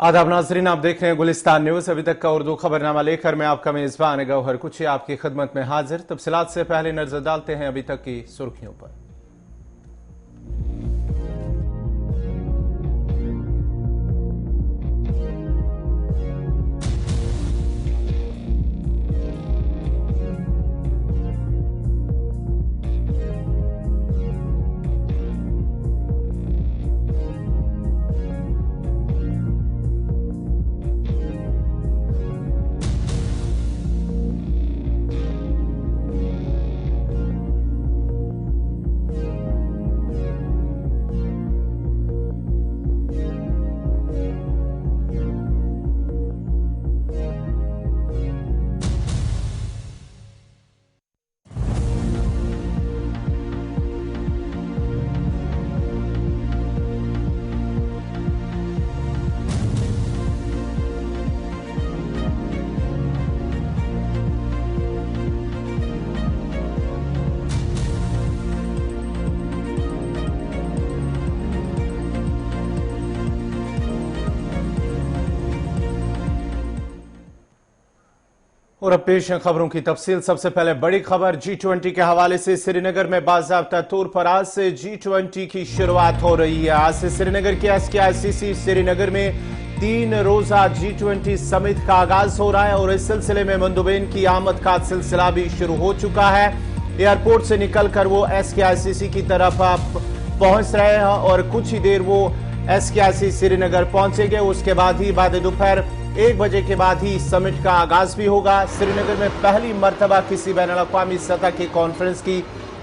आदाब नाजरीन, आप देख रहे हैं गुलिस्तान न्यूज। अभी तक का उर्दू खबरनामा लेकर मैं आपका मेजबान गौहर कुची आपकी खिदमत में हाजिर। तफसीलात से पहले नजर डालते हैं अभी तक की सुर्खियों पर। और अब पेश है खबरों की तफसील। सबसे पहले बड़ी खबर G20 के हवाले से। श्रीनगर में बाज़ाब्ता तौर पर आज से G20 की शुरुआत हो रही है। आज से श्रीनगर के SKICC श्रीनगर में 3 रोजा G20 समिट का आगाज हो रहा है और इस सिलसिले में मंदुबैन की आमद का सिलसिला भी शुरू हो चुका है। एयरपोर्ट से निकलकर वो SKICC की तरफ पहुंच रहे हैं और कुछ ही देर वो SKICC श्रीनगर पहुंचेंगे। उसके बाद ही बाद दोपहर 1 बजे के बाद ही समिट का आगाज भी होगा। श्रीनगर में पहली मर्तबा किसी बैनुल-अक़वामी सतह की कॉन्फ्रेंस की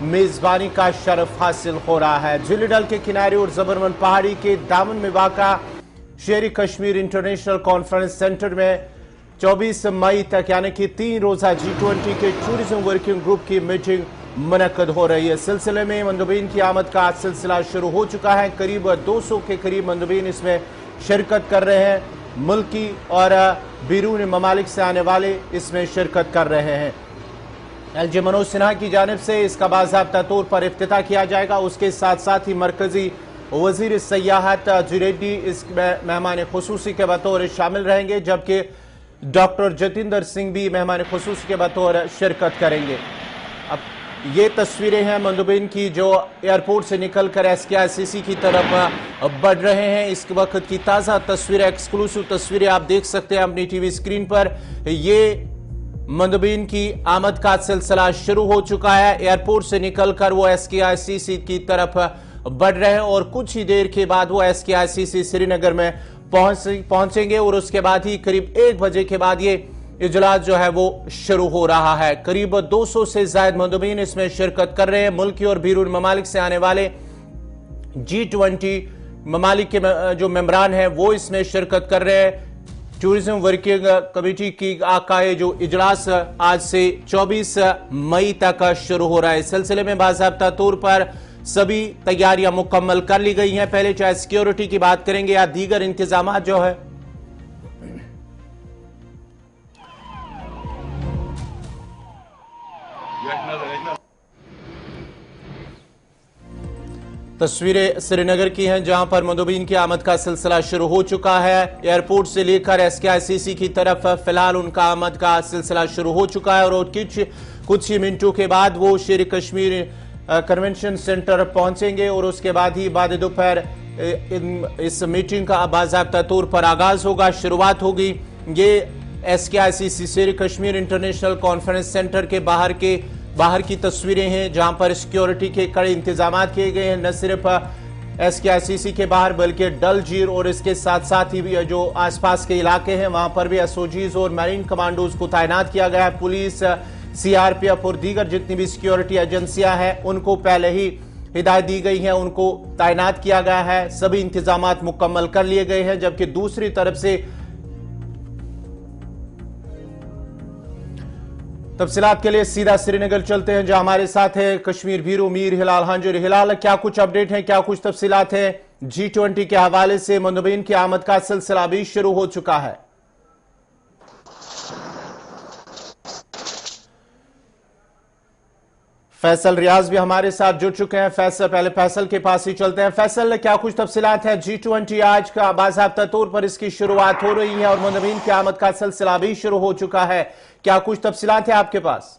मेजबानी का शरफ हासिल हो रहा है। झील डल के किनारे और जबरमन पहाड़ी के दामन में वाक़ा शेर कश्मीर इंटरनेशनल कॉन्फ्रेंस सेंटर में 24 मई तक यानी कि 3 रोजा G20 के टूरिज्म वर्किंग ग्रुप की मीटिंग मुनक्कद हो रही है। सिलसिले में मंदुबैन की आमद का सिलसिला शुरू हो चुका है। करीब 200 के करीब मंदुबैन इसमें शिरकत कर रहे हैं। मुल्की और बैरून ममालिक से आने वाले इसमें शिरकत कर रहे हैं। LG मनोज सिन्हा की जानिब से इसका बाज़ाब्ता तौर पर इफ्तिताह किया जाएगा। उसके साथ साथ ही मरकजी वजीर सयाहत जुरैडी इस मेहमान खुसूसी के बतौर शामिल रहेंगे, जबकि डॉक्टर जतिंदर सिंह भी मेहमान खुसूसी के बतौर शिरकत करेंगे। अब ये तस्वीरें हैं मंदुबैन की जो एयरपोर्ट से निकलकर SKICC की तरफ बढ़ रहे हैं। इस वक्त की ताज़ा तस्वीरें, एक्सक्लूसिव तस्वीरें आप देख सकते हैं अपनी टीवी स्क्रीन पर। ये मंदुबैन की आमद का सिलसिला शुरू हो चुका है। एयरपोर्ट से निकलकर वो SKICC की तरफ बढ़ रहे हैं और कुछ ही देर के बाद वो SKICC श्रीनगर में पहुंचेंगे और उसके बाद ही करीब 1 बजे के बाद ये इजलास जो है वो शुरू हो रहा है। करीब 200 से ज्यादा मंदुबैन इसमें शिरकत कर रहे हैं। मुल्की और बैरून ममालिक से आने वाले G20 ममालिक के जो मेंबरान हैं वो इसमें शिरकत कर रहे हैं। टूरिज्म वर्किंग कमेटी की का जो इजलास आज से 24 मई तक शुरू हो रहा है। इस सिलसिले में बाज़ाब्ता तौर पर सभी तैयारियां मुकम्मल कर ली गई हैं। पहले चाहे सिक्योरिटी की बात करेंगे या दीगर इंतजाम जो है तस्वीरें श्रीनगर की हैं, जहां पर मंदुबैन की आमद का सिलसिला शुरू हो चुका है। एयरपोर्ट से लेकर SKICC की तरफ फिलहाल उनका आमद का सिलसिला शुरू हो चुका है और कुछ ही मिनटों के बाद वो शेर कश्मीर कन्वेंशन सेंटर पहुंचेंगे और उसके बाद ही बाद दोपहर इस मीटिंग का बाज़ाब्ता तौर पर आगाज होगा, शुरुआत होगी। ये SKICC शेर कश्मीर इंटरनेशनल कॉन्फ्रेंस सेंटर के बाहर की तस्वीरें हैं, जहां पर सिक्योरिटी के कड़े इंतजाम किए गए हैं। न सिर्फ SKICC के बाहर बल्कि डल झील और इसके साथ साथ ही भी जो आसपास के इलाके हैं वहां पर भी SOGs और मैरीन कमांडोज को तैनात किया गया है। पुलिस, CRPF और दीगर जितनी भी सिक्योरिटी एजेंसियां हैं उनको पहले ही हिदायत दी गई है, उनको तैनात किया गया है। सभी इंतजाम मुकम्मल कर लिए गए हैं। जबकि दूसरी तरफ से तफसीलात के लिए सीधा श्रीनगर चलते हैं, जहां हमारे साथ है कश्मीर ब्यूरो मीर हिलाल। हाँ जी हिलाल, क्या कुछ अपडेट है, क्या कुछ तफसीलात है G20 के हवाले से? मंदुबैन की आमद का सिलसिला भी शुरू हो चुका है। फैसल रियाज भी हमारे साथ जुड़ चुके हैं। फैसल, पहले फैसल के पास ही चलते हैं। फैसल, क्या कुछ तफसीलात है? G20 आज का बाज़ाब्ता तौर पर इसकी शुरुआत हो रही है और मुंदमिन की आमद का सिलसिला भी शुरू हो चुका है। क्या कुछ तफसीलात है आपके पास?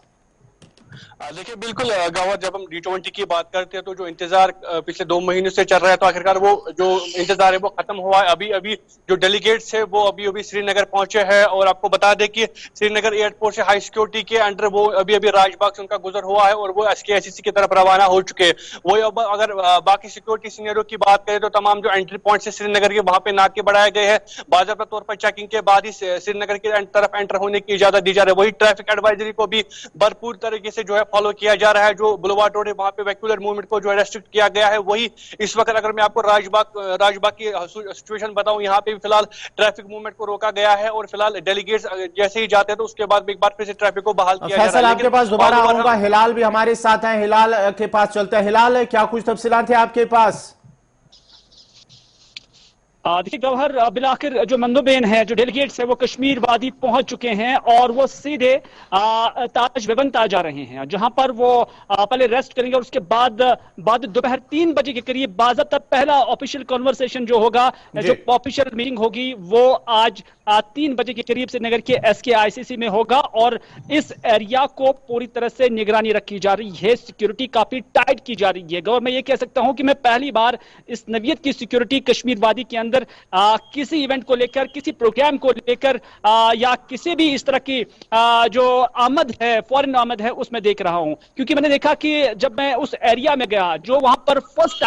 देखिए, बिल्कुल गौहर, जब हम G20 की बात करते हैं तो जो इंतजार पिछले 2 महीनों से चल रहा है, तो आखिरकार वो जो इंतजार है वो खत्म हुआ है। अभी अभी जो डेलीगेट्स है वो अभी अभी श्रीनगर पहुंचे हैं और आपको बता दें कि श्रीनगर एयरपोर्ट से हाई सिक्योरिटी के अंडर वो अभी अभी राजबाग से उनका गुजर हुआ है और वो SKICC की तरफ रवाना हो चुके हैं। वो अब अगर बाकी सिक्योरिटी सीनियरों की बात करें तो तमाम जो एंट्री पॉइंट है श्रीनगर के, वहां पे नाके बढ़ाए गए हैं। बाज़ाब्ता तौर पर चेकिंग के बाद ही श्रीनगर की तरफ एंटर होने की इजाजत दी जा रही है। वही ट्रैफिक एडवाइजरी को भी भरपूर तरीके से जो है फॉलो किया जा रहा है। जो बुलवार्ड रोड है वहां पे वेहिकुलर मूवमेंट को जो है रेस्ट्रिक्ट किया गया है। वही इस वक्त अगर मैं आपको राजबाग की सिचुएशन बताऊं, यहाँ पे भी फिलहाल ट्रैफिक मूवमेंट को रोका गया है और फिलहाल डेलीगेट्स जैसे ही जाते हैं तो उसके बाद एक बार फिर से ट्रैफिक को बहाल किया जा रहा है। आपके पास दोबारा आऊंगा। हिलाल भी हमारे साथ है, हिलाल के पास चलते हैं। हिलाल, क्या कुछ तफसीलात है आपके पास? देखिए गौहर, बिलाखिर जो मंदोबेन है, जो डेलीगेट्स है, वो कश्मीर वादी पहुंच चुके हैं और वो सीधे ताज वेवंता जा रहे हैं, जहां पर वो पहले रेस्ट करेंगे और उसके बाद दोपहर 3 बजे के करीब बाज़ाब्ता पहला ऑफिशियल कॉन्वर्सेशन जो होगा, जो ऑफिशियल मीटिंग होगी, वो आज 3 बजे के करीब से नगर के SKICC में होगा और इस एरिया को पूरी तरह से निगरानी रखी जा रही है। सिक्योरिटी काफी टाइट की जा रही है। गौर, मैं ये कह सकता हूं कि मैं पहली बार इस नवियत की सिक्योरिटी कश्मीर वादी के अंदर किसी इवेंट को लेकर, किसी प्रोग्राम को लेकर या किसी भी इस तरह की जो आमद है, फॉरेन आमद है, उसमें देख रहा हूं। क्योंकि मैंने देखा कि जब मैं उस एरिया में गया, जो वहां पर फर्स्ट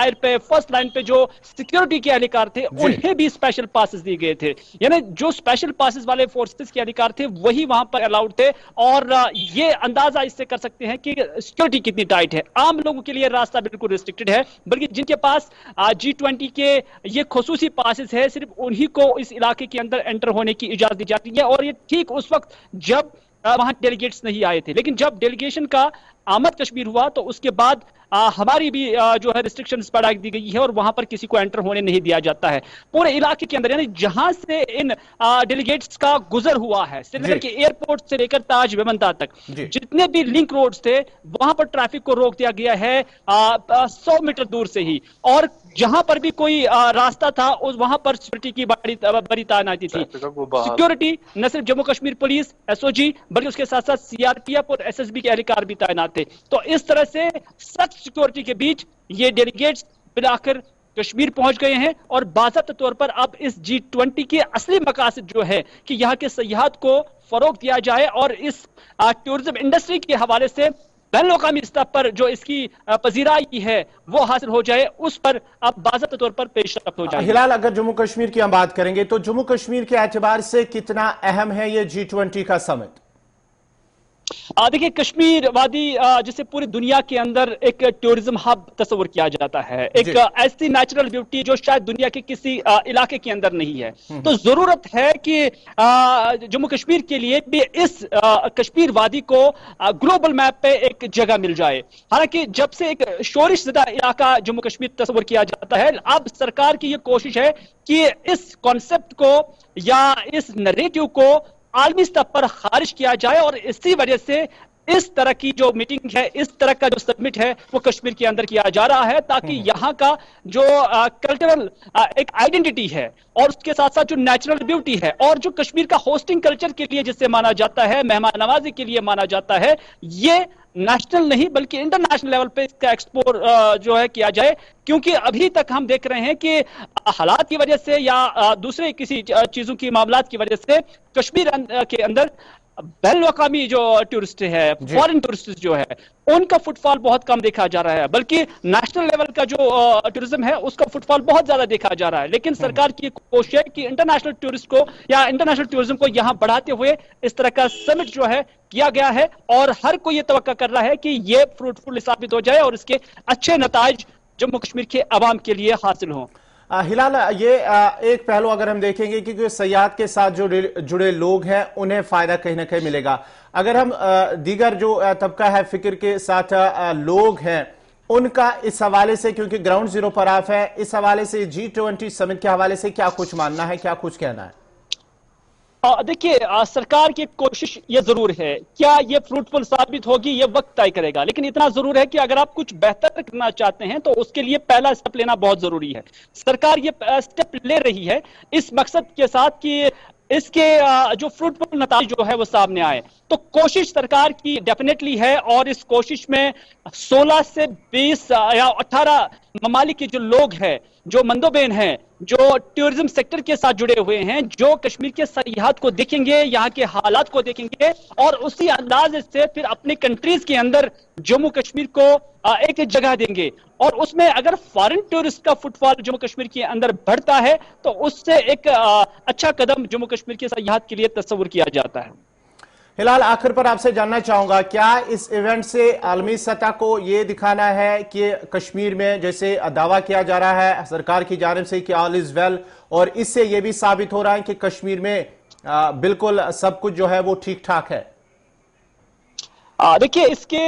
लाइन पे जो सिक्योरिटी के अधिकार थे, उन्हें भी स्पेशल पासेस दिए गए थे। यानी जो स्पेशल पासेस वाले फोर्सेस के अधिकार थे वही वहां पर अलाउड थे और ये अंदाजा इससे कर सकते हैं कि सिक्योरिटी कितनी टाइट है। आम लोगों के लिए रास्ता बिल्कुल रिस्ट्रिक्टेड है, बल्कि जिनके पास G20 के ये खुसूसी पासेस है, सिर्फ उन्हीं को इस इलाके के अंदर एंटर होने की इजाजत दी जाती है। और ये ठीक उस वक्त जब वहां डेलीगेट्स नहीं आए थे, लेकिन जब डेलीगेशन का आमद कश्मीर हुआ तो उसके बाद हमारी भी जो है रिस्ट्रिक्शंस बढ़ा दी गई है और वहां पर किसी को एंटर होने नहीं दिया जाता है पूरे इलाके के अंदर। यानी जहां से इन डेलीगेट्स का गुजर हुआ है, श्रीनगर के एयरपोर्ट से लेकर ताज वेवंता तक जितने भी लिंक रोड्स थे, वहां पर ट्रैफिक को रोक दिया गया है 100 मीटर दूर से ही। और जहां पर भी कोई रास्ता था, उस वहां पर सिक्योरिटी की बड़ी तैनाती थी। सिक्योरिटी न सिर्फ जम्मू कश्मीर पुलिस, SOG, बल्कि उसके साथ साथ CRPF और SSB के अधिकार भी तैनात थे। तो इस तरह से सख्त सिक्योरिटी के बीच ये डेलीगेट्स बिलाकर कश्मीर पहुंच गए हैं और बाज़ाब्ता तौर पर अब इस G20 के असली मकासद जो है कि यहाँ के सयाहत को फरोग दिया जाए और इस टूरिज्म इंडस्ट्री के हवाले से बैनुल-अक़वामी स्तर पर जो इसकी पजीराई है वो हासिल हो जाए, उस पर अब बाज़ाब्ता तौर पर पेशरफ्त हो जाए। हिलाल, अगर जम्मू कश्मीर की हम बात करेंगे तो जम्मू कश्मीर के एतबार से कितना अहम है ये G20 का समिट? देखिए, कश्मीर वादी जिसे पूरी दुनिया के अंदर एक टूरिज्म हब तस्वर किया जाता है, एक ऐसी नेचुरल ब्यूटी जो शायद दुनिया के किसी इलाके के अंदर नहीं है। तो जरूरत है कि जम्मू कश्मीर के लिए भी इस कश्मीर वादी को ग्लोबल मैप पे एक जगह मिल जाए। हालांकि जब से एक शोरिशज़दा इलाका जम्मू कश्मीर तस्वर किया जाता है, अब सरकार की यह कोशिश है कि इस कॉन्सेप्ट को या इस नरेटिव को आलमी स्तर पर खारिज किया जाए और इसी वजह से इस तरह की जो मीटिंग है, इस तरह का जो समिट है, वो कश्मीर के अंदर किया जा रहा है ताकि यहाँ का जो कल्चरल एक आइडेंटिटी है और उसके साथ साथ जो नेचुरल ब्यूटी है और जो कश्मीर का होस्टिंग कल्चर के लिए जिससे माना जाता है, मेहमान नवाजी के लिए माना जाता है, ये नेशनल नहीं बल्कि इंटरनेशनल लेवल पे इसका एक्सपोर्ट जो है किया जाए। क्योंकि अभी तक हम देख रहे हैं कि हालात की वजह से या दूसरे किसी चीजों की मामलात की वजह से कश्मीर के अंदर बैनुल-अक़वामी जो टूरिस्ट है, फॉरेन टूरिस्ट जो है, उनका फुटफॉल बहुत कम देखा जा रहा है, बल्कि नेशनल लेवल का जो टूरिज्म है उसका फुटफॉल बहुत ज्यादा देखा जा रहा है। लेकिन सरकार की कोशिश है कि इंटरनेशनल टूरिस्ट को या इंटरनेशनल टूरिज्म को यहां बढ़ाते हुए इस तरह का समिट जो है किया गया है और हर कोई ये तवक्का कर रहा है कि ये फ्रूटफुल साबित हो जाए और इसके अच्छे नताइज जम्मू कश्मीर के अवाम के लिए हासिल हों। हिलाल, ये एक पहलू अगर हम देखेंगे कि सयाहत के साथ जो जुड़े लोग हैं उन्हें फायदा कहीं ना कहीं मिलेगा। अगर हम दीगर जो तबका है फिक्र के साथ लोग हैं उनका इस हवाले से, क्योंकि ग्राउंड जीरो पर आप है, इस हवाले से G20 समिट के हवाले से क्या कुछ मानना है, क्या कुछ कहना है? देखिए, सरकार की कोशिश ये जरूर है, क्या ये फ्रूटफुल साबित होगी ये वक्त तय करेगा, लेकिन इतना जरूर है कि अगर आप कुछ बेहतर करना चाहते हैं तो उसके लिए पहला स्टेप लेना बहुत जरूरी है। सरकार ये स्टेप ले रही है इस मकसद के साथ कि इसके जो फ्रूटफुल नतीजे जो है वो सामने आए। तो कोशिश सरकार की डेफिनेटली है, और इस कोशिश में 16 से 20 या 18 ममालिक के जो लोग हैं, जो मंदोबेन हैं, जो टूरिज्म सेक्टर के साथ जुड़े हुए हैं, जो कश्मीर के सयाहत को देखेंगे, यहाँ के हालात को देखेंगे और उसी अंदाज से फिर अपनी कंट्रीज के अंदर जम्मू कश्मीर को एक जगह देंगे। और उसमें अगर फॉरेन टूरिस्ट का फुटफॉल जम्मू कश्मीर के अंदर बढ़ता है तो उससे एक अच्छा कदम जम्मू कश्मीर के सयाहत के लिए तस्वुर किया जाता है। हिलाल, आखिर पर आपसे जानना चाहूंगा, क्या इस इवेंट से आलमी सतह को यह दिखाना है कि कश्मीर में जैसे दावा किया जा रहा है सरकार की जानिब से कि ऑल इज वेल, और इससे यह भी साबित हो रहा है कि कश्मीर में बिल्कुल सब कुछ जो है वो ठीक ठाक है? देखिए, इसके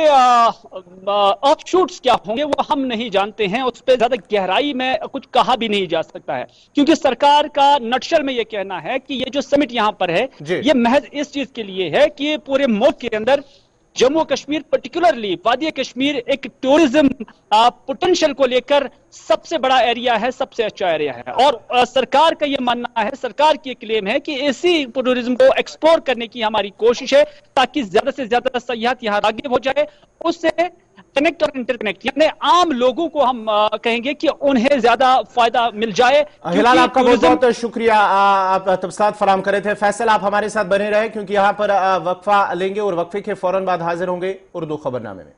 ऑफशूट्स क्या होंगे वो हम नहीं जानते हैं, उस पर ज्यादा गहराई में कुछ कहा भी नहीं जा सकता है, क्योंकि सरकार का नटशल में ये कहना है कि ये जो समिट यहां पर है ये महज इस चीज के लिए है कि पूरे मुल्क के अंदर जम्मू कश्मीर, पर्टिकुलरली वादी कश्मीर, एक टूरिज्म पोटेंशियल को लेकर सबसे बड़ा एरिया है, सबसे अच्छा एरिया है। और सरकार का ये मानना है, सरकार की क्लेम है कि इसी टूरिज्म को एक्सप्लोर करने की हमारी कोशिश है ताकि ज्यादा से ज्यादा सयाहत यहाँ राग़िब हो जाए, उससे कनेक्ट और इंटरकनेक्ट, यानी आम लोगों को हम कहेंगे कि उन्हें ज्यादा फायदा मिल जाए। हिलाल, आपका बहुत बहुत शुक्रिया, आप तफसीलात फराम कर रहे थे। फैसल, आप हमारे साथ बने रहे क्योंकि यहाँ पर वक्फा लेंगे और वक्फे के फौरन बाद हाजिर होंगे उर्दू खबरनामे में।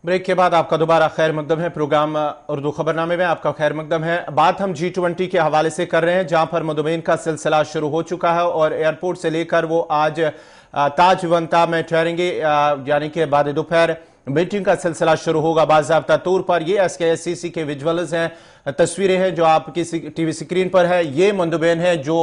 ब्रेक के बाद आपका दोबारा खैर मकदम है। प्रोग्राम उर्दू खबरनामे में आपका खैर मकदम है। बात हम G20 के हवाले से कर रहे हैं, जहां पर मधुबेन का सिलसिला शुरू हो चुका है और एयरपोर्ट से लेकर वो आज ताजवंता में ठहरेंगे, यानी कि बाद दोपहर मीटिंग का सिलसिला शुरू होगा बाज़ाब्ता तौर पर। ये SKSCC के विजुअल्स हैं, तस्वीरें हैं जो आपकी टीवी स्क्रीन पर है। ये मंदोबेन है जो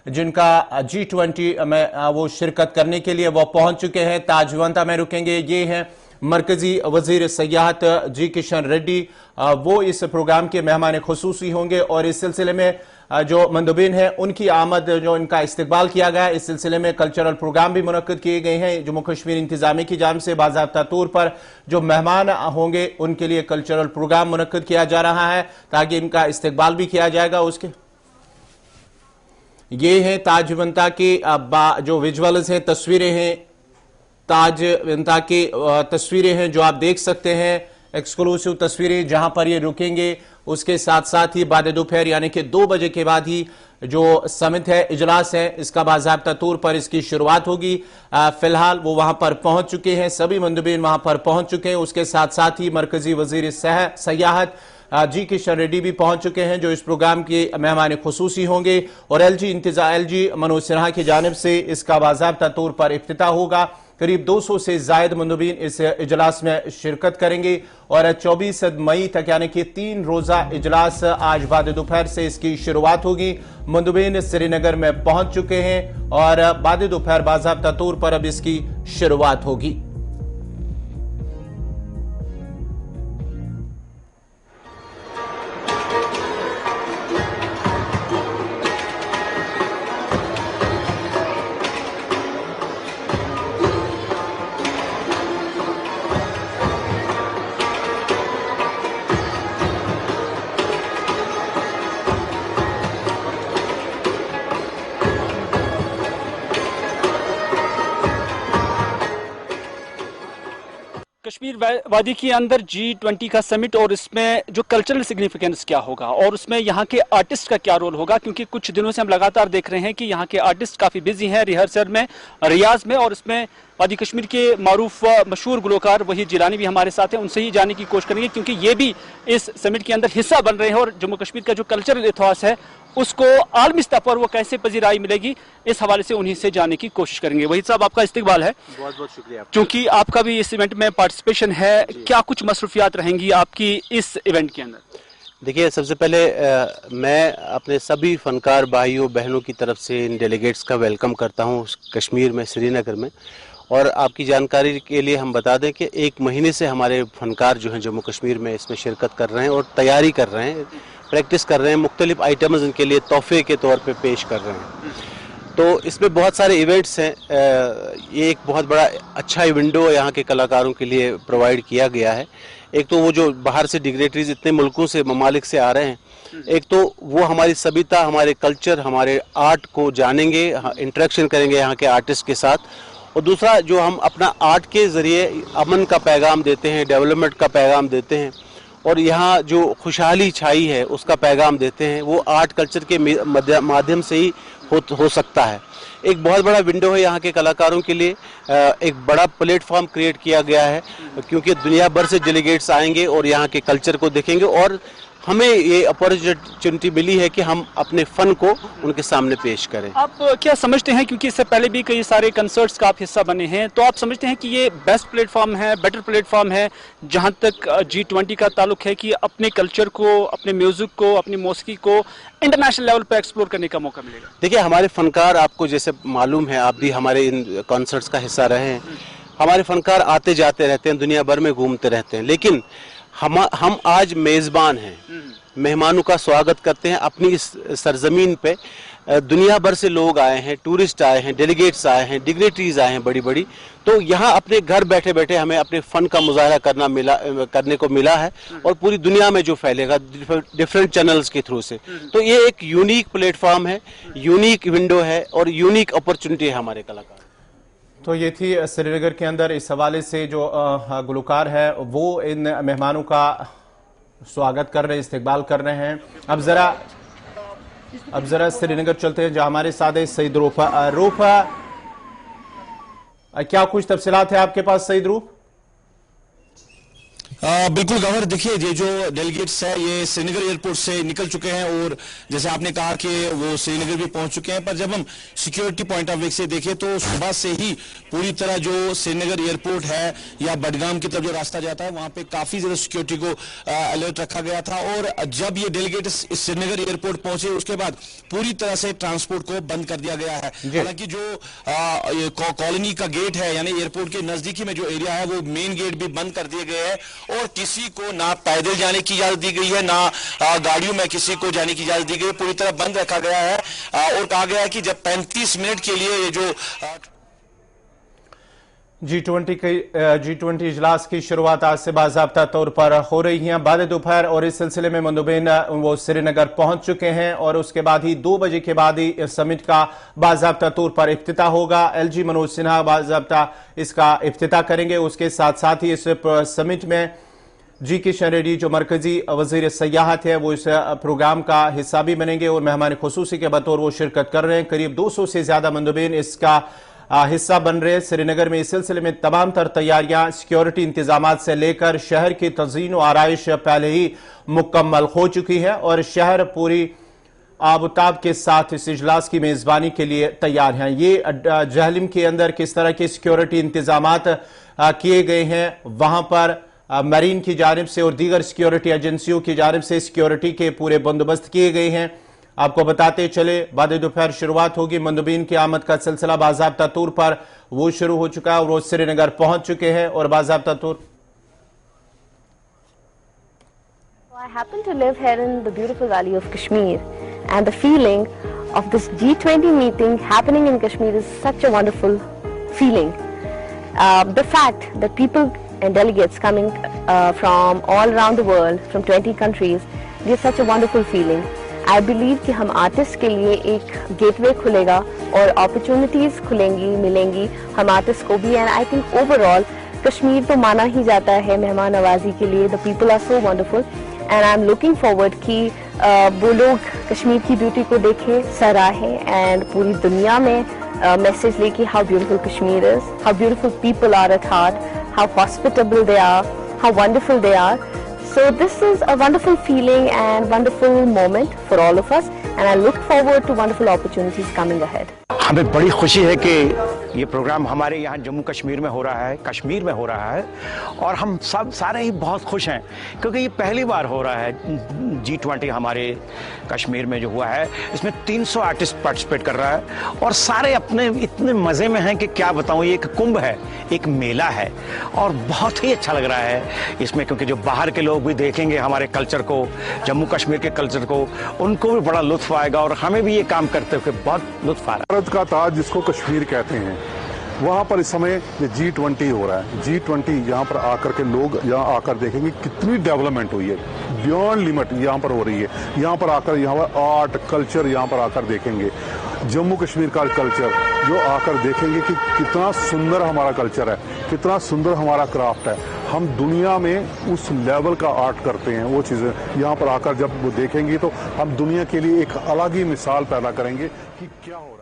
जिनका G20 में वो शिरकत करने के लिए वो पहुंच चुके हैं, ताजवंता में रुकेंगे। ये हैं मरकजी वजीर सयाहत जी किशन रेड्डी, वो इस प्रोग्राम के मेहमान खुसूसी होंगे और इस सिलसिले में जो मंदोबीन है उनकी आमद, जो इनका इस्तकबाल किया गया, इस सिलसिले में कल्चरल प्रोग्राम भी मुनक्किद किए गए हैं। जम्मू कश्मीर इंतजामी की जानिब से बाज़ाब्ता तौर पर जो मेहमान होंगे उनके लिए कल्चरल प्रोग्राम मुनक्किद किया जा रहा है ताकि इनका इस्तकबाल भी किया जाएगा। उसके ये हैं ताजवंता के जो विजुअल्स हैं, तस्वीरें हैं, ताजवंता की तस्वीरें हैं जो आप देख सकते हैं, एक्सक्लूसिव तस्वीरें जहां पर ये रुकेंगे। उसके साथ साथ ही बाद दोपहर यानी कि 2 बजे के बाद ही जो समिट है, इजलास है, इसका बाज़ाब्ता तौर पर इसकी शुरुआत होगी। फिलहाल वो वहां पर पहुंच चुके हैं, सभी मंदोबीन वहां पर पहुंच चुके हैं। उसके साथ साथ ही मरकजी वजीर सयाहत जी किशन रेड्डी भी पहुंच चुके हैं जो इस प्रोग्राम के मेहमान खुसूसी होंगे और एलजी मनोज सिन्हा की जानिब से इसका बाज़ाब्ता तौर पर इफ्तिताह होगा। करीब 200 से जायद मंदुबीन इस इजलास में शिरकत करेंगे और 24 मई तक यानी कि 3 रोजा इजलास आज बाद दोपहर से इसकी शुरुआत होगी। मंदुबीन श्रीनगर में पहुंच चुके हैं और बाद दोपहर बाज़ाब्ता तौर पर अब इसकी शुरुआत होगी। कश्मीर वादी के अंदर G20 का समिट और इसमें जो कल्चरल सिग्निफिकेंस क्या होगा और उसमें यहाँ के आर्टिस्ट का क्या रोल होगा, क्योंकि कुछ दिनों से हम लगातार देख रहे हैं कि यहाँ के आर्टिस्ट काफ़ी बिजी हैं रिहर्सल में, रियाज में, और इसमें वादी कश्मीर के मारूफ मशहूर गुलकार वही जिलानी भी हमारे साथ हैं, उनसे ही जानने की कोशिश करेंगे क्योंकि ये भी इस समिट के अंदर हिस्सा बन रहे हैं और जम्मू कश्मीर का जो कल्चरल इतिहास है उसको आलमी स्तर पर वो कैसे पजीराई मिलेगी, इस हवाले से उन्हीं से जानने की कोशिश करेंगे। वही साहब, आपका इस्तकबाल है, बहुत बहुत शुक्रिया। क्योंकि आपका भी इस इवेंट में पार्टिसिपेशन है, क्या कुछ मसरूफियात रहेंगी आपकी इस इवेंट के अंदर? देखिए, सबसे पहले मैं अपने सभी फनकार भाइयों बहनों की तरफ से इन डेलीगेट्स का वेलकम करता हूँ कश्मीर में, श्रीनगर में। और आपकी जानकारी के लिए हम बता दें कि 1 महीने से हमारे फनकार जो हैं जम्मू कश्मीर में इसमें शिरकत कर रहे हैं और तैयारी कर रहे हैं, प्रैक्टिस कर रहे हैं, मुख्तलिफ आइटम्स इनके लिए तोहफे के तौर पे पेश कर रहे हैं। तो इसमें बहुत सारे इवेंट्स हैं। ये एक बहुत बड़ा अच्छा विंडो यहाँ के कलाकारों के लिए प्रोवाइड किया गया है। एक तो वो जो बाहर से डिग्नेटरीज इतने मुल्कों से, ममालिक से आ रहे हैं, एक तो वो हमारी सभ्यता, हमारे कल्चर, हमारे आर्ट को जानेंगे, इंटरेक्शन करेंगे यहाँ के आर्टिस्ट के साथ। और दूसरा, जो हम अपना आर्ट के ज़रिए अमन का पैगाम देते हैं, डेवलपमेंट का पैगाम देते हैं और यहाँ जो खुशहाली छाई है उसका पैगाम देते हैं, वो आर्ट कल्चर के माध्यम से ही हो सकता है। एक बहुत बड़ा विंडो है यहाँ के कलाकारों के लिए, एक बड़ा प्लेटफॉर्म क्रिएट किया गया है क्योंकि दुनिया भर से डेलीगेट्स आएंगे और यहाँ के कल्चर को देखेंगे और हमें ये अपॉर्चुनिटी मिली है कि हम अपने फन को उनके सामने पेश करें। आप क्या समझते हैं, क्योंकि इससे पहले भी कई सारे कंसर्ट्स का आप हिस्सा बने हैं, तो आप समझते हैं कि ये बेस्ट प्लेटफॉर्म है, बेटर प्लेटफॉर्म है जहां तक G20 का ताल्लुक है कि अपने कल्चर को, अपने म्यूजिक को, अपनी मौसीकी को इंटरनेशनल लेवल पर एक्सप्लोर करने का मौका मिलेगा? देखिए, हमारे फनकार, आपको जैसे मालूम है, आप भी हमारे इन कॉन्सर्ट्स का हिस्सा रहे हैं, हमारे फनकार आते जाते रहते हैं, दुनिया भर में घूमते रहते हैं, लेकिन हम आज मेज़बान हैं, मेहमानों का स्वागत करते हैं अपनी इस सरजमीन पे। दुनिया भर से लोग आए हैं, टूरिस्ट आए हैं, डेलीगेट्स आए हैं, डिग्नेटरीज आए हैं बड़ी बड़ी, तो यहाँ अपने घर बैठे बैठे हमें अपने फन का मुजाहरा करने को मिला है और पूरी दुनिया में जो फैलेगा डिफरेंट चैनल्स के थ्रू से। तो ये एक यूनिक प्लेटफॉर्म है, यूनिक विंडो है और यूनिक अपॉर्चुनिटी है हमारे कलाकार। तो ये थी श्रीनगर के अंदर इस हवाले से जो गुलकार है वो इन मेहमानों का स्वागत कर रहे हैं, इस्तकबाल कर रहे हैं। अब जरा श्रीनगर चलते हैं जहां हमारे साथ है सईद रूफ। क्या कुछ तफसीलात है आपके पास सईद रूफ? बिल्कुल गवर्नर, देखिए ये जो डेलीगेट्स है ये श्रीनगर एयरपोर्ट से निकल चुके हैं और जैसे आपने कहा कि वो श्रीनगर भी पहुंच चुके हैं, पर जब हम सिक्योरिटी पॉइंट ऑफ व्यू से देखें तो सुबह से ही पूरी तरह जो श्रीनगर एयरपोर्ट है या बडगाम की तरफ जो रास्ता जाता है वहां पे काफी ज्यादा सिक्योरिटी को अलर्ट रखा गया था। और जब ये डेलीगेट्स श्रीनगर एयरपोर्ट पहुंचे उसके बाद पूरी तरह से ट्रांसपोर्ट को बंद कर दिया गया है। हालांकि जो कॉलोनी का गेट है यानी एयरपोर्ट के नजदीकी में जो एरिया है वो मेन गेट भी बंद कर दिए गए हैं और किसी को ना पैदल जाने की इजाजत दी गई है, ना गाड़ियों में किसी को जाने की इजाजत दी गई है, पूरी तरह बंद रखा गया है। और कहा गया है कि जब 35 मिनट के लिए ये जो G20 इजलास की शुरुआत आज से बाज़ाब्ता तौर पर हो रही है बाद दोपहर और इस सिलसिले में मंदुबीन वो श्रीनगर पहुंच चुके हैं और उसके बाद ही 2 बजे के बाद ही इस समिट का बाज़ाब्ता तौर पर इफ्तिताह होगा। एलजी मनोज सिन्हा बाज़ाब्ता इसका इफ्तिताह करेंगे। उसके साथ साथ ही इस समिट में जी किशन रेड्डी जो मरकजी वजीर सयाहत है वो इस प्रोग्राम का हिस्सा भी बनेंगे और मेहमान खुसूसी के बतौर वो शिरकत कर रहे हैं। करीब 200 से ज्यादा मंदुबीन इसका हिस्सा बन रहे श्रीनगर में इस सिलसिले में तमाम तर तैयारियां सिक्योरिटी इंतजाम से लेकर शहर की तज़ीन और आराइश पहले ही मुकम्मल हो चुकी है और शहर पूरी आबुताब के साथ इस इजलास की मेजबानी के लिए तैयार हैं। ये जहलिम के अंदर किस तरह के सिक्योरिटी इंतजामात किए गए हैं, वहां पर मरीन की जानिब से और दीगर सिक्योरिटी एजेंसियों की जानिब से सिक्योरिटी के पूरे बंदोबस्त किए गए हैं। आपको बताते चले बाद दोपहर शुरुआत होगी। मंदुबीन की आमद का सिलसिला बाज़ाब्ता तौर पर वो शुरू हो चुका है और वो श्रीनगर पहुंच चुके हैं और बाज़ाब्ता तौर I happen to live here in the beautiful valley of Kashmir, and the feeling of this G20 meeting happening in Kashmir is such a wonderful feeling. The fact that people and delegates coming from all around the world, from 20 countries, it is such a wonderful feeling. I believe कि हम artist के लिए एक gateway खुलेगा और opportunities खुलेंगी, मिलेंगी हम आर्टिस्ट को भी। And I think overall Kashmir तो माना ही जाता है मेहमान नवाजी के लिए। The people are so wonderful and I am looking forward कि वो लोग कश्मीर की ब्यूटी को देखें, सराहें एंड पूरी दुनिया में मैसेज ले कि how beautiful Kashmir is, how beautiful people are at heart, how hospitable they are, how wonderful they are. So this is a wonderful feeling and wonderful moment for all of us, and I look forward to wonderful opportunities coming ahead. हमें बड़ी खुशी है कि ये programme हमारे यहाँ जम्मू कश्मीर में हो रहा है, कश्मीर में हो रहा है, और हम सब सारे ही बहुत खुश हैं क्योंकि ये पहली बार हो रहा है G20 हमारे कश्मीर में जो हुआ है। इसमें 300 आर्टिस्ट पार्टिसिपेट कर रहा है और सारे अपने इतने मज़े में हैं कि क्या बताऊँ। ये एक कुंभ है, एक मेला है और बहुत ही अच्छा लग रहा है इसमें, क्योंकि जो बाहर के लोग भी देखेंगे हमारे कल्चर को, जम्मू कश्मीर के कल्चर को, उनको भी बड़ा लुत्फ आएगा और हमें भी ये काम करते हुए बहुत लुत्फ आ रहा है। भारत का ताज जिसको कश्मीर कहते हैं, वहाँ पर इस समय ये G20 हो रहा है। G20 यहाँ पर आकर के लोग यहाँ आकर देखेंगे कितनी डेवलपमेंट हुई है, बियॉन्ड लिमिट यहाँ पर हो रही है। यहाँ पर आकर यहाँ पर आर्ट कल्चर यहाँ पर आकर देखेंगे, जम्मू कश्मीर का कल्चर जो आकर देखेंगे कि कितना सुंदर हमारा कल्चर है, कितना सुंदर हमारा क्राफ्ट है। हम दुनिया में उस लेवल का आर्ट करते हैं, वो चीज़ें यहाँ पर आकर जब वो देखेंगे तो हम दुनिया के लिए एक अलग ही मिसाल पैदा करेंगे कि क्या हो रहा है।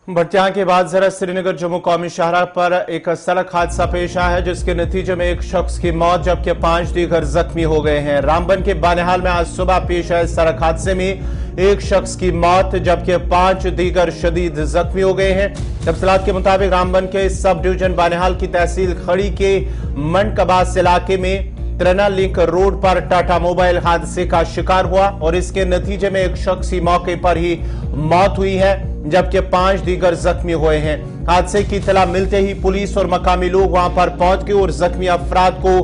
भटियां के बाद जरा श्रीनगर जम्मू कौमी शाहराह पर एक सड़क हादसा पेश आया है जिसके नतीजे में एक शख्स की मौत जबकि 5 दीगर जख्मी हो गए हैं। रामबन के बानिहाल में आज सुबह पेश आए सड़क हादसे में एक शख्स की मौत जबकि 5 दीगर शदीद जख्मी हो गए हैं। तफसीलात के मुताबिक रामबन के सब डिवीजन बानिहाल की तहसील खड़ी के मंडकबास इलाके में त्रिना लिंक रोड पर टाटा मोबाइल हादसे का शिकार हुआ और इसके नतीजे में एक शख्स की मौके पर ही मौत हुई है जबकि 5 दीगर जख्मी हुए हैं। हादसे की इत्तला मिलते ही पुलिस और मकामी लोग वहां पर पहुंच गए और जख्मी अफराद को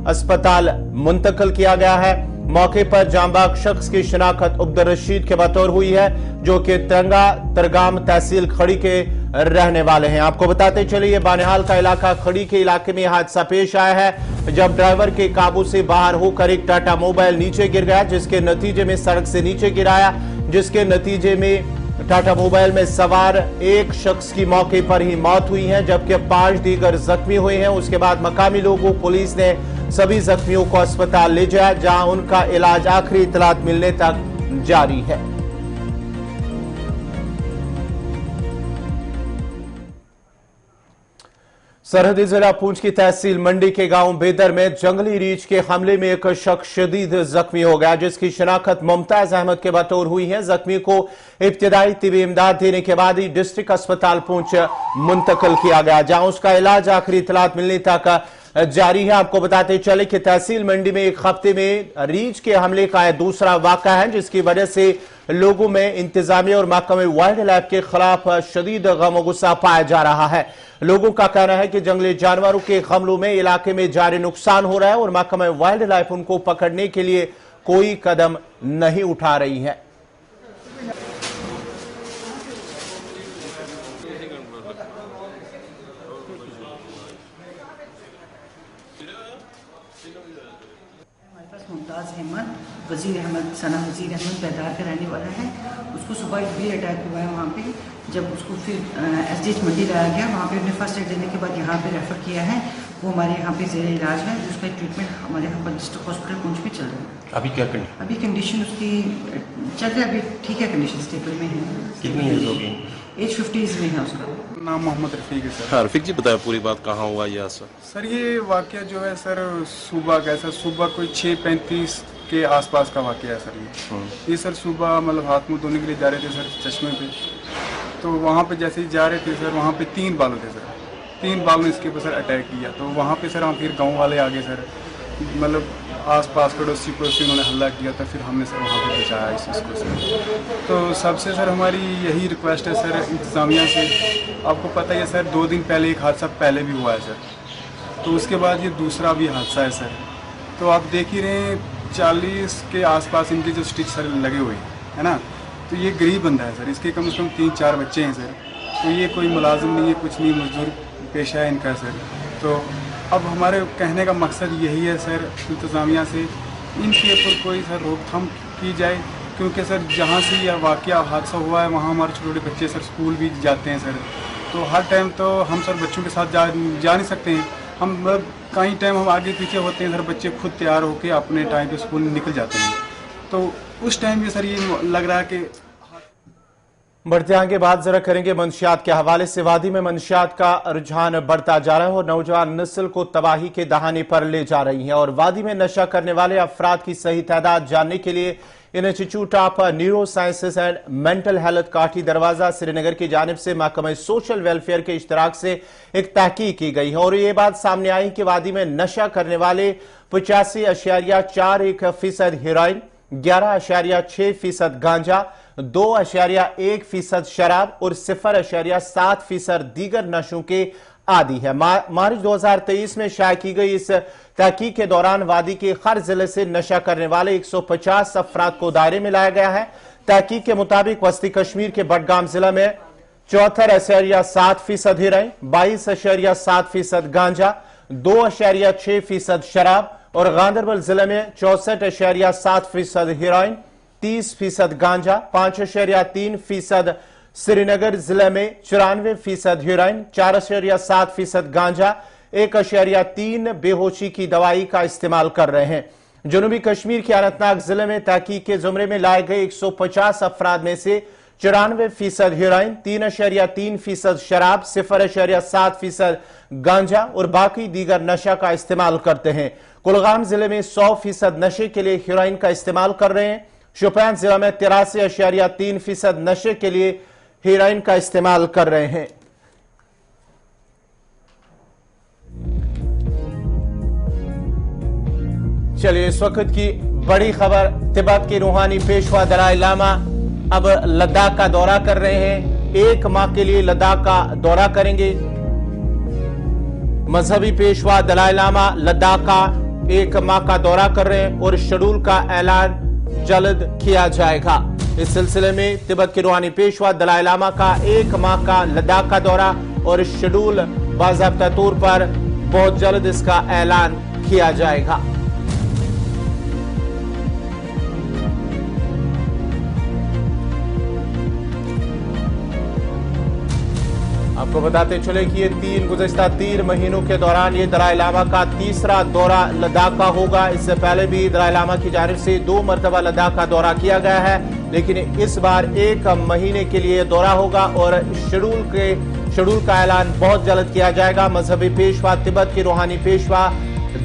अस्पताल मुंतकिल किया गया है। मौके पर जांबाग शख्स की शिनाख्त अब्दुल रशीद के बतौर हुई है जो कि तरगाम तहसील खड़ी के रहने वाले हैं। आपको बताते चलिए बानिहाल का इलाका खड़ी के इलाके में हादसा पेश आया है जब ड्राइवर के काबू से बाहर होकर एक टाटा मोबाइल नीचे गिर गया जिसके नतीजे में सड़क से नीचे गिराया, जिसके नतीजे में टाटा मोबाइल में सवार एक शख्स की मौके पर ही मौत हुई है जबकि 5 दीगर जख्मी हुए हैं। उसके बाद मकामी लोगों पुलिस ने सभी जख्मियों को अस्पताल ले जाया जहां उनका इलाज आखिरी इत्तलात मिलने तक जारी है। सरहदी जिला पूंछ की तहसील मंडी के गांव बेदर में जंगली रीछ के हमले में एक शख्स शदीद जख्मी हो गया जिसकी शिनाख्त मुमताज अहमद के बतौर हुई है। जख्मी को इब्तिदाई तिबी इमदाद देने के बाद ही डिस्ट्रिक्ट अस्पताल पूंछ मुंतकिल किया गया जहां उसका इलाज आखिरी इत्तलात मिलने तक जारी है। आपको बताते चले कि तहसील मंडी में एक हफ्ते में रीछ के हमले का यह दूसरा वाक़ा है जिसकी वजह से लोगों में इंतजामिया और महकमे वाइल्ड लाइफ के खिलाफ शदीद गम गुस्सा पाया जा रहा है। लोगों का कहना है कि जंगली जानवरों के हमलों में इलाके में जारी नुकसान हो रहा है और महकमे वाइल्ड लाइफ उनको पकड़ने के लिए कोई कदम नहीं उठा रही है। मुमताज अहमद वजीर अहमद सना वजीर अहमद बैदार का रहने वाला है। उसको सुबह एक भी अटैक हुआ है वहाँ पे, जब उसको फिर SDH मंडी लाया गया, वहाँ पे अपने फर्स्ट एड देने के बाद यहाँ पे रेफ़र किया है। वो हमारे यहाँ पे ज़ेरे इलाज है, जिसका ट्रीटमेंट हमारे यहाँ पर डिस्ट्रिक्ट हॉस्पिटल पूंछ पे चल रहा है। अभी क्या कंडीशन? अभी कंडीशन उसकी चल रहा है, अभी ठीक है, कंडीशन स्टेबल में है। कितनी एज होगी? एज 50s में है उसका। नाम मोहम्मद रफीक है सर। हाँ रफीक जी बताया पूरी बात, कहाँ हुआ ये हादसा? सर ये वाकया जो है सर सुबह का है सर, सुबह कोई 6:35 के आसपास का वाकया है सर। ये सर सुबह मतलब हाथ मुँह धोने के लिए जा रहे थे सर चश्मे पे, तो वहाँ पे जैसे ही जा रहे थे सर वहाँ पे 3 बालू थे सर, 3 बालू ने इसके ऊपर सर अटैक किया। तो वहाँ पे सर हम फिर गाँव वाले आ गए सर, मतलब आसपास पड़ोसी उन्होंने हल्ला किया था, फिर हमने सर वहाँ पे बचाया इस चीज़ को सर। तो सबसे सर हमारी यही रिक्वेस्ट है सर इंतज़ामिया से, आपको पता ही है सर 2 दिन पहले एक हादसा पहले भी हुआ है सर, तो उसके बाद ये दूसरा भी हादसा है सर। तो आप देख ही रहे हैं 40 के आसपास इनके जो स्टिच सर लगे हुए है ना, तो ये गरीब बंदा है सर, इसके कम से कम 3-4 बच्चे हैं सर, तो ये कोई मुलाजिम नहीं है, कुछ नहीं, मजदूर पेशा है इनका सर। तो अब हमारे कहने का मकसद यही है सर इंतज़ामिया से, इनके ऊपर कोई सर रोकथाम की जाए, क्योंकि सर जहाँ से यह वाक़या हादसा हुआ है वहाँ हमारे छोटे छोटे बच्चे सर स्कूल भी जाते हैं सर, तो हर टाइम तो हम सर बच्चों के साथ जा नहीं सकते हैं, हम मतलब कई टाइम हम आगे पीछे होते हैं सर, बच्चे खुद तैयार होकर अपने टाइम पे स्कूल निकल जाते हैं, तो उस टाइम भी सर ये लग रहा है कि बढ़ते आगे बात जरा करेंगे मंशियात के हवाले से। वादी में मंशियात का रुझान बढ़ता जा रहा है और नौजवान नस्ल को तबाही के दहाने पर ले जा रही है, और वादी में नशा करने वाले अफराद की सही तादाद जानने के लिए institute of neuro sciences and mental health काठी दरवाजा श्रीनगर की जानिब से महकमा सोशल वेलफेयर के इश्तराक से एक तहकीक की गई है, और ये बात सामने आई कि वादी में नशा करने वाले 85.41% हीरोइन, 11.6% गांजा, 2.1% शराब और 0.7% दीगर नशों के आदि है। मार्च 2023 में शाया की गई इस तहकीक के दौरान वादी के हर जिले से नशा करने वाले 150 अफराद को दायरे में लाया गया है। तहकीक के मुताबिक वस्ती कश्मीर के बडगाम जिला में 74.7% हीरोइन, 22.7% गांजा, 2.6% शराब और गांदरबल जिले में 64.7% हीरोइन, 30% गांजा, 5.3% श्रीनगर जिले में 94% हीरोइन, 4.7% गांजा, 1.3 बेहोशी की दवाई का इस्तेमाल कर रहे हैं। जनूबी कश्मीर के अनंतनाग जिले में तहकीक के जुमरे में लाए गए 150 अफराद में से 94% हीरोइन, 3.3% शराब, 0.7% गांजा और बाकी दीगर नशा का इस्तेमाल करते हैं। कुलगाम जिले में 100% नशे के लिए हीरोइन का इस्तेमाल कर रहे हैं। शोपियान जिला में 83.3% नशे के लिए हीरोइन का इस्तेमाल कर रहे हैं। चलिए इस वक्त की बड़ी खबर, तिब्बत के रूहानी पेशवा दलाई लामा अब लद्दाख का दौरा कर रहे हैं। 1 माह के लिए लद्दाख का दौरा करेंगे। मजहबी पेशवा दलाई लामा लद्दाख का 1 माह का दौरा कर रहे हैं और शेड्यूल का ऐलान जल्द किया जाएगा। इस सिलसिले में तिब्बत के रूहानी पेशवा दलाई लामा का 1 माह का लद्दाख का दौरा और शेड्यूल बाज़ाब्ता तौर पर बहुत जल्द इसका ऐलान किया जाएगा। आपको बताते चले कि ये गुज़श्ता 3 महीनों के दौरान ये दलाई लामा का 3रा दौरा लद्दाख का होगा। इससे पहले भी दलाई लामा की जानिब से 2 मरतबा लद्दाख का दौरा किया गया है, लेकिन इस बार 1 महीने के लिए दौरा होगा और शेड्यूल का ऐलान बहुत जल्द किया जाएगा। मजहबी पेशवा तिब्बत के रूहानी पेशवा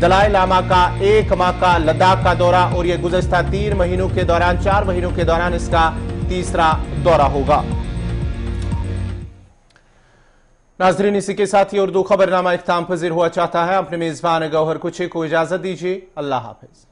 दलाई लामा का 1 माह का लद्दाख का दौरा और ये गुज़श्ता 3 महीनों के दौरान 4 महीनों के दौरान इसका 3रा दौरा होगा। नाजरीन इसी के साथ ही उर्दू खबरनामा इख्तिताम पजीर हुआ चाहता है। अपने मेजबान गौहर कुछे को इजाजत दीजिए। अल्लाह हाफिज।